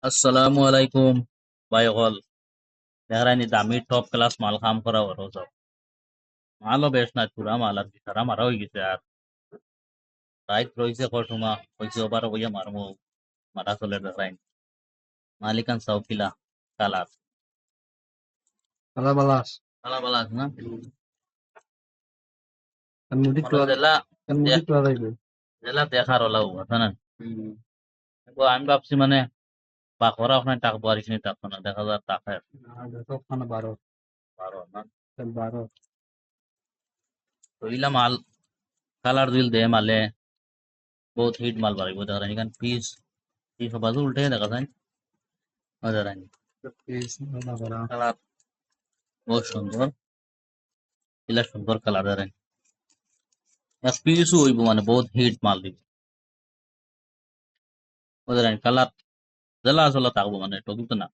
আসসালামু আলাইকুম ভাই অকল দেখারানি দামি টপ ক্লাস মাল কাম করা ওর সব মালও বেশ না চূড়া মাল আর কি সারা মারা হয়ে গেছে আর রাইত রয়েছে কসমা হয়েছে ওবার বইয়া মারমু মারা চলে দেখাইন মালিকান সাউকিলা কালার Ala balas, কালা বালা আছে না মানে kan mudik keluar itu. জেলা দেখার ওলাও আছে না তো আমি ভাবছি মানে বাকরা ওখানে টাকা পারিস নি টাকা না দেখা যায় টাকা Ada top mana baru, পারো না dan baru. তো ইলা মাল কালার দিল দে মালে বহুত হিট মাল বাড়িব দেখারানি কারণ পিস পিস বাজু উল্টে দেখা যায় দেখারানি Tapis mana baru. কালার বহুত সুন্দর ইলা সুন্দর কালার দেখারানি পিসও হইব মানে বহুত হিট মাল দিব বুঝলেন কালার জেলা আসলে থাকবো মানে টকিত না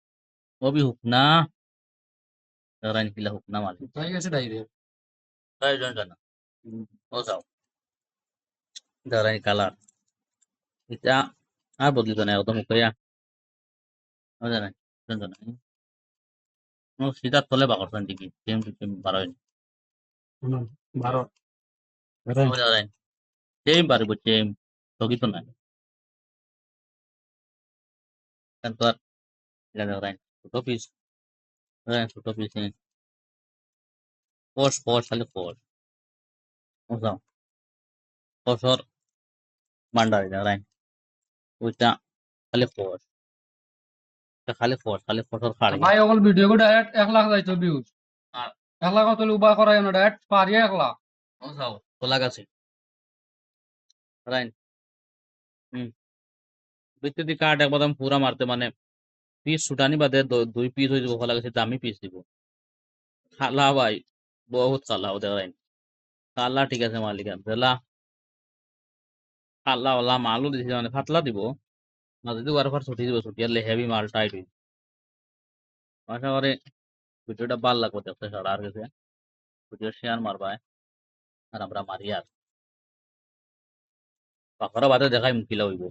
ওবি হুক না রাইন কিলা হুক না মালি Saya kasih direct. তাই জন জানা ও যাও দাঁড়াই কালার এটা আর বদলি না একদম হুকাইয়া বুঝলেন জন জানা ও সিধার তলে বাকরছেন দিকে টিম টু টিম বারোয় Baru. Keren. বুঝলেন টিম পারিব টিম টকিত না কারণ তো আর রাইন ছোট পিস ছোট পিস ফোর্স ফোর্স খালি ফোর্স ও যাও ফোর্সর মান্ডারি রাইন ওইটা খালি ফোর্স খালি ফোর্সর খাড়ি ভাই অকল ভিডিও কো ডাইরেক্ট 1 লাখ যাইতো ভিউজ আর 1 লাখ তো উবা করাই না ডাইরেক্ট পারিয়া 1 লাখ ও যাও খোলা গেছে রাইন হুম বিদ্যুতি কাঠ একদম পুরা মারতে মানে পিস ছুটানি বাদে দুই পিস হয়ে যাব খোলা গেছে দামি পিস দিব খালা ভাই বহুত খালা ওদের রাইন খালা ঠিক আছে মালিকান জেলা খালা ওলা মালও দিছে মানে ফাতলা দিব না যদি ওয়ারফার ছুটি দিব ছুটি আনলে হেভি মাল টাইট হইব আশা করে ভিডিওটা ভাল লাগবে দেখতে সারা আর গেছে ভিডিও শেয়ার মারবায় আর আমরা মারি আর পাখরা বাদে দেখাই মুখিলা হইব